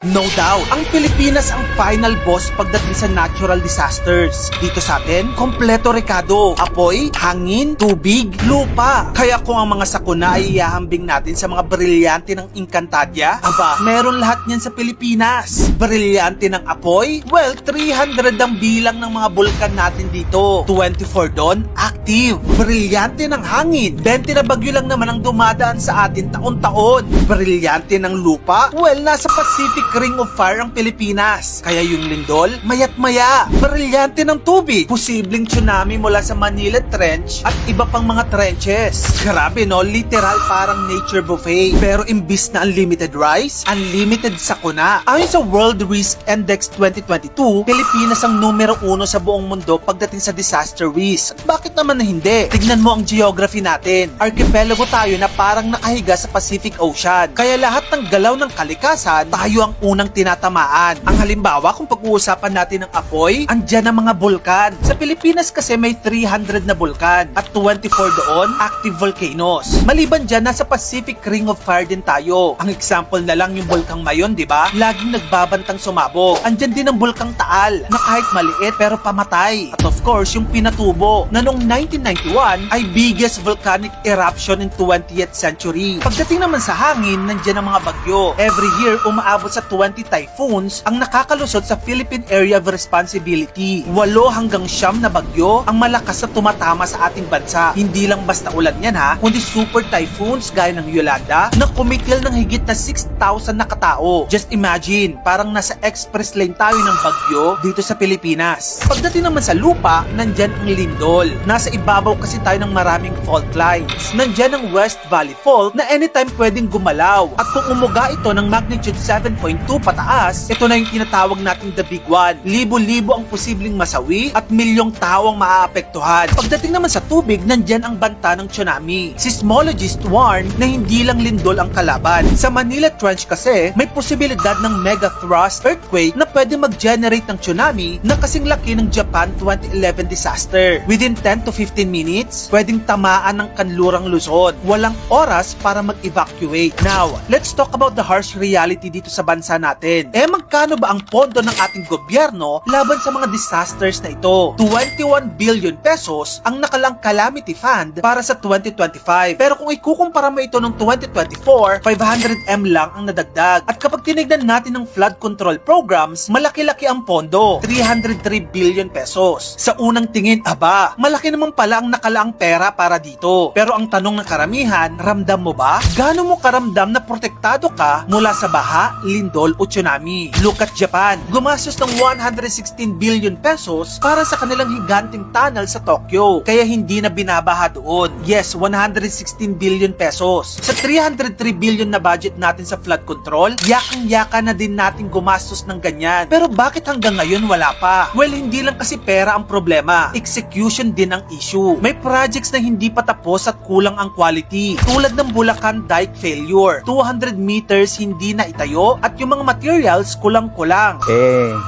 No doubt, ang Pilipinas ang final boss pagdating sa natural disasters. Dito sa atin, kompleto rekado. Apoy, hangin, tubig, lupa. Kaya kung ang mga sakuna ay ihahambing natin sa mga brilyante ng Encantadia, aba, meron lahat niyan sa Pilipinas. Brilyante ng apoy? Well, 300 ang bilang ng mga bulkan natin dito. 24 doon, active. Brilyante ng hangin. 20 na bagyo lang naman ang dumadaan sa atin taon-taon. Brilyante ng lupa? Well, nasa Pacific Ring of Fire ang Pilipinas. Kaya yung lindol, mayat-maya. Brilyante ng tubig. Posibleng tsunami mula sa Manila Trench at iba pang mga trenches. Grabe no, literal parang nature buffet. Pero imbis na unlimited rice, unlimited sakuna. Ayon sa World Risk Index 2022, Pilipinas ang numero 1 sa buong mundo pagdating sa disaster risk. Bakit naman na hindi? Tignan mo ang geography natin. Archipelago tayo na parang nakahiga sa Pacific Ocean. Kaya lahat ng galaw ng kalikasan, tayo ang unang tinatamaan. Ang halimbawa, kung pag-uusapan natin ng apoy, andyan ang mga bulkan. Sa Pilipinas kasi may 300 na bulkan at 24 doon, active volcanoes. Maliban dyan, nasa Pacific Ring of Fire din tayo. Ang example na lang yung bulkang Mayon, di ba? Laging nagbabantang sumabog. Andyan din ang bulkang Taal, na kahit maliit pero pamatay. At of course, yung Pinatubo, na noong 1991 ay biggest volcanic eruption in 20th century. Pagdating naman sa hangin, nandyan ang mga bagyo. Every year, umaabot sa 20 typhoons ang nakakalusot sa Philippine Area of Responsibility. 8 hanggang 9 na bagyo ang malakas na tumatama sa ating bansa. Hindi lang basta ulan yan ha, kundi super typhoons gaya ng Yolanda na kumitil ng higit na 6,000 na katao. Just imagine, parang nasa express lane tayo ng bagyo dito sa Pilipinas. Pagdating naman sa lupa, nandyan ang lindol. Nasa ibabaw kasi tayo ng maraming fault lines. Nandyan ang West Valley Fault na anytime pwedeng gumalaw. At kung umuga ito ng magnitude 7.2 pataas, ito na yung tinatawag nating the big one. Libo-libo ang posibleng masawi at milyong tao ang maaapektuhan. Pagdating naman sa tubig, nandyan ang banta ng tsunami. Seismologists warn na hindi lang lindol ang kalaban. Sa Manila Trench kasi, may posibilidad ng mega thrust earthquake na pwede mag-generate ng tsunami na kasing laki ng Japan 2011 disaster. Within 10 to 15 minutes, pwedeng tamaan ng kanlurang Luzon. Walang oras para mag-evacuate. Now, let's talk about the harsh reality dito sa bansa natin. Magkano ba ang pondo ng ating gobyerno laban sa mga disasters na ito? 21 billion pesos ang nakalang calamity fund para sa 2025. Pero kung ikukumpara mo ito noong 2024, 500M lang ang nadagdag. At kapag tinignan natin ng flood control programs, malaki-laki ang pondo, 303 billion pesos. Sa unang tingin, aba, malaki naman pala ang nakalaang pera para dito. Pero ang tanong ng karamihan, ramdam mo ba? Gaano mo karamdam na protektado ka mula sa baha, lindol o tsunami? Look at Japan. Gumastos ng 116 billion pesos para sa kanilang higanting tunnel sa Tokyo. Kaya hindi na binabaha doon. Yes, 116 billion pesos. Sa 303 billion na budget natin sa flood control, yakang-yaka na din natin gumastos ng ganyan. Pero bakit hanggang ngayon wala pa? Well, hindi lang kasi pera ang problema. Execution din ang issue. May projects na hindi pa tapos at kulang ang quality. Tulad ng Bulacan Dike failure. 200 meters hindi na itayo at yung mga materials kulang-kulang.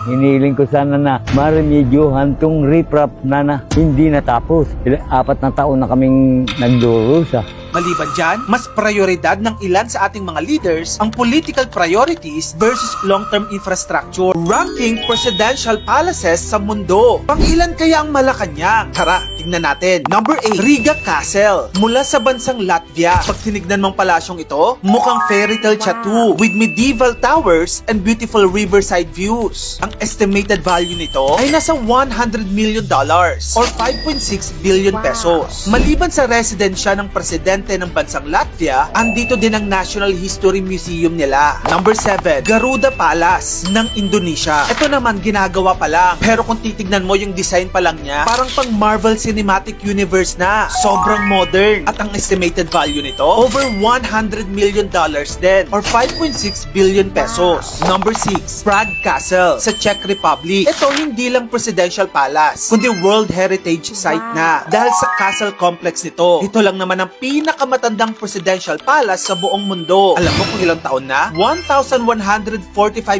Hiniling ko sana na maremedyohan tong riprap na hindi natapos. 4 na taon na kaming nagdurusa. Maliban dyan, mas prioridad ng ilan sa ating mga leaders ang political priorities versus long-term infrastructure. Ranking presidential palaces sa mundo. Pang-ilan kaya ang Malacanang? Tara, tignan natin. Number 8, Riga Castle. Mula sa bansang Latvia. Pag tinignan mong palasyong ito, mukhang fairy tale chateau with medieval towers and beautiful riverside views. Ang estimated value nito ay nasa $100 million or 5.6 billion pesos. Maliban sa residensya ng presidente ng bansang Latvia, andito din ang National History Museum nila. Number 7, Garuda Palace ng Indonesia. Ito naman ginagawa pa lang. Pero kung titignan mo yung design pa lang niya, parang pang Marvel Cinematic Universe na. Sobrang modern. At ang estimated value nito, over $100 million din or 5.6 billion pesos. Number 6, Prague Castle sa Czech Republic. Ito hindi lang presidential palace, kundi World Heritage Site na. Dahil sa castle complex nito, ito lang naman ang pinakamatandang presidential palace sa buong mundo. Alam mo kung ilang taon na? 1,145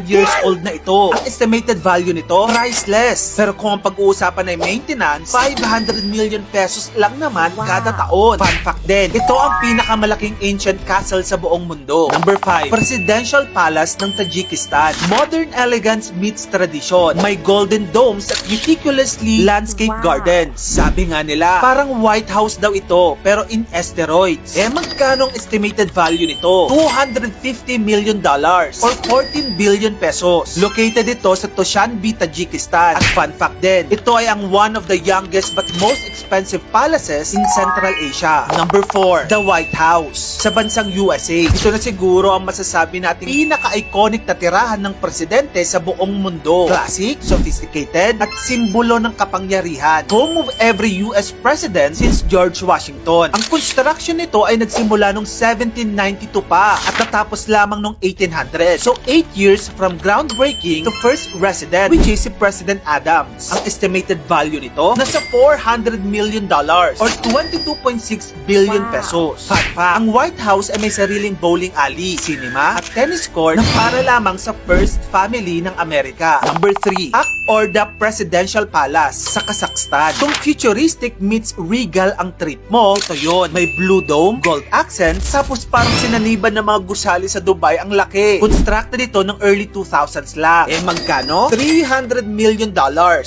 years old na ito. Ang estimated value nito, priceless. Pero kung ang pag-uusapan ay maintenance, 500 million pesos lang naman kada taon. Fun fact din, ito ang pinakamalaking ancient castle sa buong mundo. Number 5, Presidential Palace ng Tajikistan. Modern elegance meets tradition. May golden domes at meticulously landscape gardens. Sabi nga nila, parang White House daw ito, pero in asteroids. Magkano ang estimated value nito? $250 million or 14 billion pesos. Located ito sa Dushanbe, Tajikistan. At fun fact din, ito ay ang one of the youngest but most expensive palaces in Central Asia. Number 4, the White House. Sa bansang USA, ito na siguro ang masasabi nating pinaka-iconic na tirahan ng presidente sa buong mundo. Classic, sophisticated, at simbolo ng kapangyarihan. Home of every US president since George Washington. Ang construction nito ay nagsimula noong 1792 pa at natapos lamang noong 1800. So 8 years from groundbreaking to first resident, which is si President Adams. Ang estimated value nito nasa $400 million or 22.6 billion pesos. Fun fact, ang White House ay may sariling bowling alley, cinema, at tennis court na para lamang sa first family ng Amerika. Number 3, Ak-Orda Presidential Palace sa Kazakhstan. Kung futuristic meets regal ang trip mo, ito yun. May blue dome, gold accents, tapos parang sinaniban ng mga gusali sa Dubai ang laki. Constructed ito ng early 2000s lang. Magkano? $300 million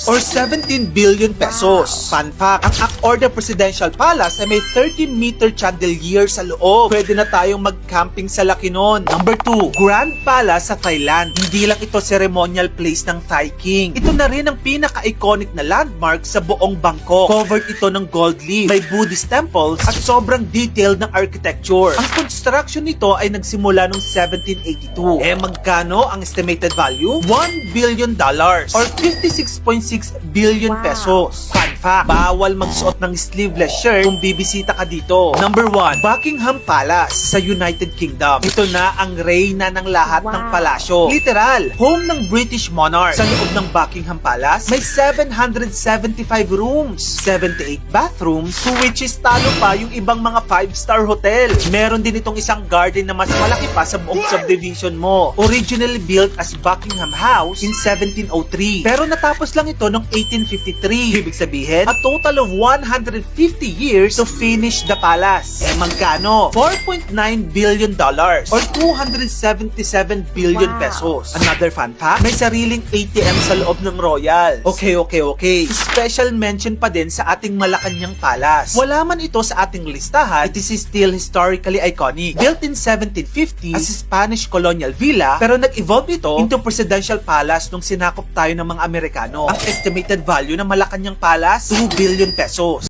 or 17 billion pesos. Fun fact, ang Ak-Orda Presidential Palace ay may 30-meter chandelier sa loob. Pwede na tayong mag-camping sa laki nun. Number 2, Grand Palace sa Thailand. Hindi lang ito ceremonial place ng Thai King. Ito na rin ang pinaka-iconic na landmark sa buong Bangkok. Covered ito ng gold leaf, may Buddhist temples at sobrang detailed ng architecture. Ang construction nito ay nagsimula noong 1782. Magkano ang estimated value? $1 billion or 56.6 billion pesos. Fun fact, bawal magsuot ng sleeveless shirt kung bibisita ka dito. Number 1, Buckingham Palace sa United Kingdom. Ito na ang reyna ng lahat ng palasyo. Literal, home ng British monarch. Sa loob ng Buckingham Palace, may 775 rooms, 78 bathrooms, to which is talo pa yung ibang mga 5-star hotel. Meron din itong isang garden na mas malaki pa sa buong subdivision mo. Originally built as Buckingham House in 1703. Pero natapos lang ito noong 1853. Ibig sabihin, a total of 150 years to finish the palace. Magkano? $4.9 billion or 277 billion pesos. Another fun fact, may sariling ATM sa loob ng Royal. Okay. Special mention pa din sa ating Malacanang Palace. Wala man ito sa ating listahan, it is still historically iconic. Built in 1750 as a Spanish colonial villa, pero nag-evolve ito into presidential palace nung sinakop tayo ng mga Amerikano. Ang estimated value ng Malacanang Palace, 2 billion pesos.